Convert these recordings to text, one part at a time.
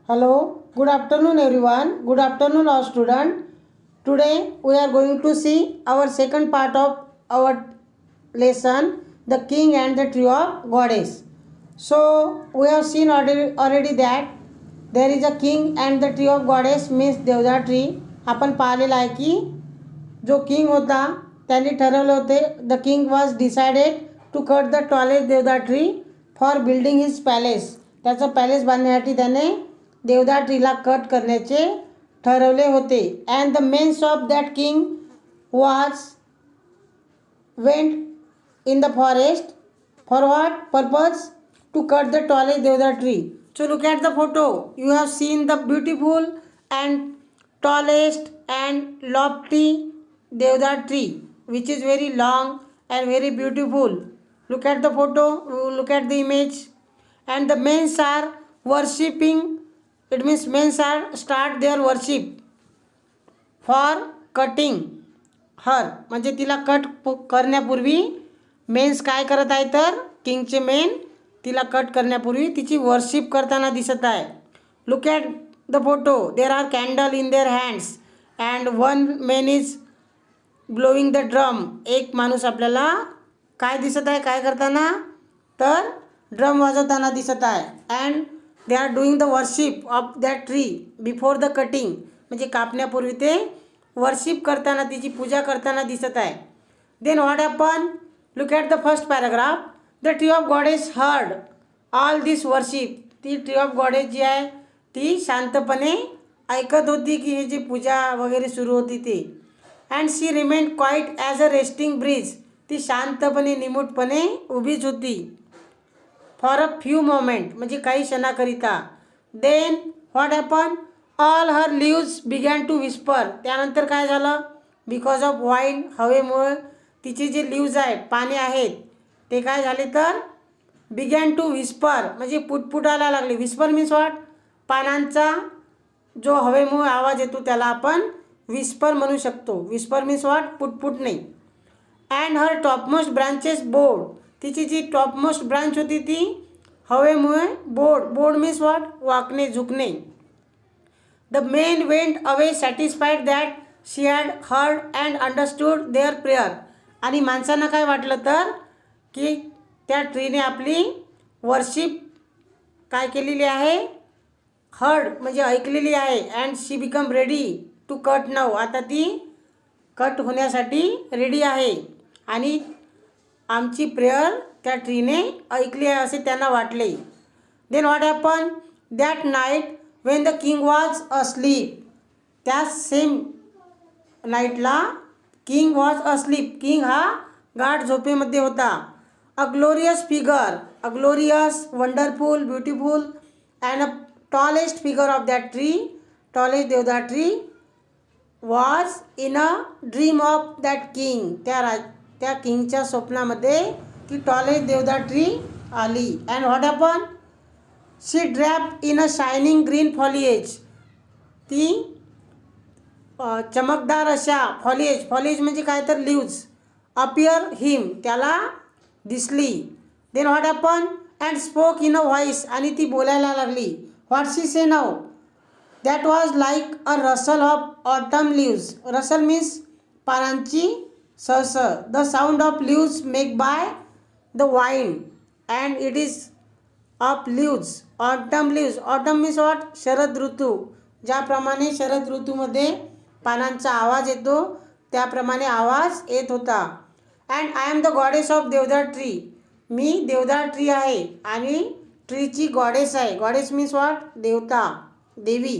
Hello, good afternoon everyone. Good afternoon our student. Today we are going to see our second part of our lesson, the king and the tree of goddess. So we have seen already that there is a king and the tree of goddess means देवदार tree. आपण पाहिलेलं आहे की जो king होता त्यांनी ठरवले होते, the king was decided to cut the tallest deodar tree for building his palace. त्याचं पॅलेस बांधण्यासाठी त्याने देवदार ट्रीला कट करण्याचे ठरवले होते. And the mens of that king was went in the forest for what purpose? To cut the tallest deodar tree. So look at the photo. You have seen the beautiful and tallest and lofty deodar tree which is very long and very beautiful. Look at the photo, look at the image. And the men are worshipping. It means men are start their worship for cutting her. म्हणजे तिला cut करण्यापूर्वी men's काय करत आहे तर किंगचे main तिला cut करण्यापूर्वी तिची वर्शिप करताना दिसत आहे. Look at the photo. There are candle in their hands and one main is blowing the drum. एक माणूस आपल्याला काय दिसत आहे काय करताना तर ड्रम वाजवताना दिसत आहे. And they are doing the worship of that tree before the cutting. म्हणजे कापण्यापूर्वी ते वर्शिप करताना तिची पूजा करताना दिसत आहे. Then what happen? Look at the first paragraph. The tree of goddess heard all this worship. ती ट्री ऑफ गॉडेस जी आहे ती शांतपणे ऐकत होती की हे जी पूजा वगैरे सुरू होती ती. And she remained quiet as a resting breeze. ती शांतपणे निमूटपणे उभीच होती फॉर अ फ्यू मोमेंट म्हणजे काही क्षणाकरिता. Then what happen? All her leaves began to whisper. त्यानंतर काय झालं? बिकॉज ऑफ वाईन हवेमुळे तिचे जे लिव्ज आहे पाने आहेत ते काय झाले तर बिगॅन टू विस्पर म्हणजे पुटपुटायला लागले. Whisper means what? पानांचा जो हवेमुळे आवाज येतो त्याला आपण विस्पर म्हणू शकतो. Whisper means what? पुटपुटणे. And her topmost branches bowed. तिची जी टॉपमोस्ट ब्रांच होती ती हवेमुळे बोर्ड मीन्स व्हॉट? वाकणे झुकणे. The men went away satisfied that she had heard and understood their prayer. आणि माणसांना काय वाटलं तर की त्या ट्रीने आपली वर्शिप काय केलेली आहे? हर्ड म्हणजे ऐकलेली आहे. And she become ready to cut now. आता ती कट होण्यासाठी रेडी आहे आणि आमची प्रेयर त्या ट्रीने ऐकली आहे असे त्यांना वाटले. Then what happen? That night when the king was asleep. त्या सेम नाईटला किंग वॉज अस्लीप. किंग हा गाढ झोपेमध्ये होता. A glorious figure, a glorious, wonderful, beautiful and a tallest figure of that tree, tallest deodar tree was in a dream of that king. त्या किंगच्या स्वप्नामध्ये ती टॉलेस्ट देवदार ट्री आली. And what happen? She draped in a shining green foliage. ती चमकदार अशा foliage म्हणजे काय तर लिव्ज अपियर हिम त्याला दिसली. Then what happen? And spoke in a voice. आणि ती बोलायला लागली. What she say now? That was like a rustle of autumn leaves. Rustle means पानांची सहसळ. The sound of leaves make by the wind and it is of leaves. Autumn leaves. Autumn means what? शरद ऋतू. ज्याप्रमाणे शरद ऋतूमध्ये पानांचा आवाज येतो त्याप्रमाणे आवाज येत होता. And I am the goddess of deodar tree. मी देवदार ट्री आहे आणि ट्रीची गॉडेस आहे. Goddess means what? देवता, देवी.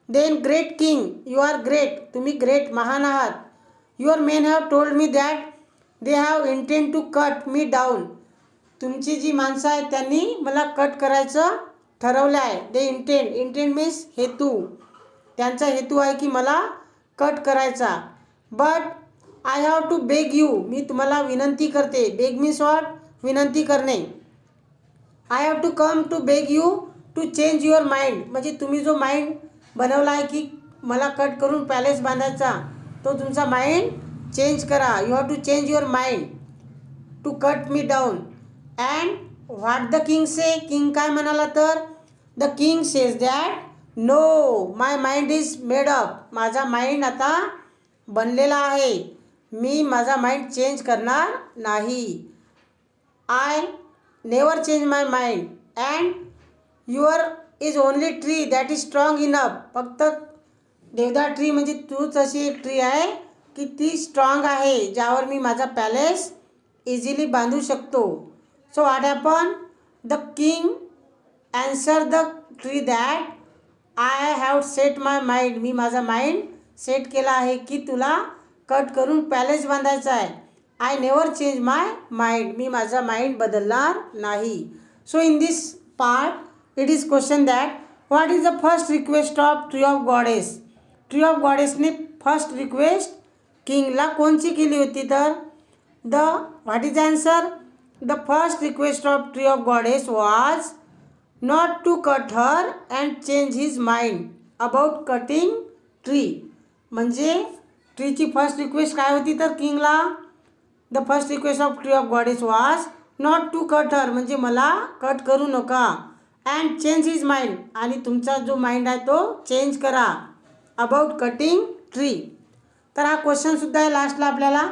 Then great king, you are great. तुम्ही ग्रेट, महान आहात. Your men have told me that they have intend to cut me down. तुमची जी माणसं आहेत त्यांनी मला कट करायचं ठरवलं आहे. दे इंटेंड मीन्स हेतू. त्यांचा हेतू आहे की मला कट करायचा. But I have to beg you. मी तुम्हाला विनंती करते. Beg means what? विनंती करणे. I have to come to beg you to change your mind. म्हणजे तुम्ही जो माइंड बनवला आहे की मला कट करून पॅलेस बांधायचा तो तुमचा माइंड चेंज करा. You have to change your mind to cut me down. And what the king say. King काय म्हणाला तर the king says that no, my mind is made up. माझा माइंड आता बनलेला आहे. मी माझा माइंड चेंज करणार नाही. I never change my mind and your is only tree that is strong enough. फक्त देवदार ट्री म्हणजे तूच अशी एक ट्री आहे की ती स्ट्रॉंग आहे, ज्यावर मी माझा पॅलेस इझिली बांधू शकतो. So what happen? The king answer the tree that I have set my mind. मी माझा माइंड सेट केला आहे की तुला कट करून पॅलेस बांधायचा आहे. I never change my mind. मी माझा माइंड बदलणार नाही. So in this part it is question that what is the first request of tree of goddess. Tree of गॉडेसने फर्स्ट रिक्वेस्ट किंगला कोणची केली होती? तर the what is answer? The first request of tree of goddess was not to cut her and change his mind about cutting tree. म्हणजे ट्रीची first request काय होती तर किंगला? The first request of tree of goddess was not to cut her, म्हणजे मला cut करू नका. अँड चेंज हिज माइंड, आणि तुमचा जो माइंड आहे तो चेंज करा अबाउट कटिंग ट्री. तर हा क्वेश्चनसुद्धा आहे लास्टला आपल्याला.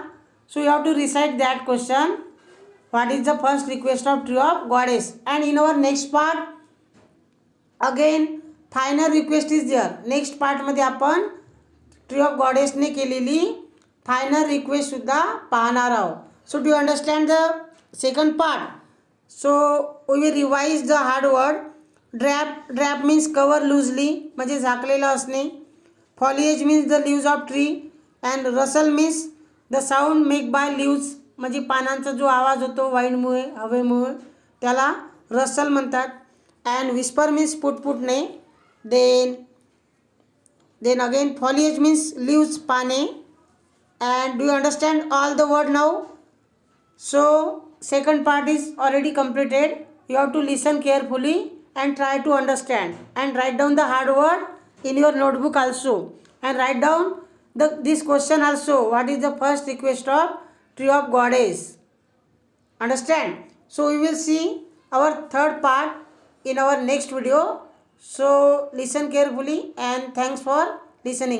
So you have to recite that question. What is the first request of tree of goddess. And in our next part again final request is there. Next पार्टमध्ये आपण tree of गॉडेसने केलेली final रिक्वेस्टसुद्धा पाहणार आहोत. So do understand the second part. So we will revise the hard word. Drape, drape means cover loosely, म्हणजे झाकलेलं असणे. Foliage means the leaves of tree. And rustle means the sound make by leaves, म्हणजे पानांचा जो आवाज होतो वाईंडमुळे, हवेमुळे, त्याला रसल म्हणतात. अँड विस्पर मीन्स पुटपुटणे. Then again foliage means leaves, पाने. And do you understand all the word now? So second part is already completed. You have to listen carefully and try to understand and write down the hard word in your notebook also, and write down this question also. What is the first request of tree of goddess? Understand? So we will see our third part in our next video. So listen carefully and thanks for listening me.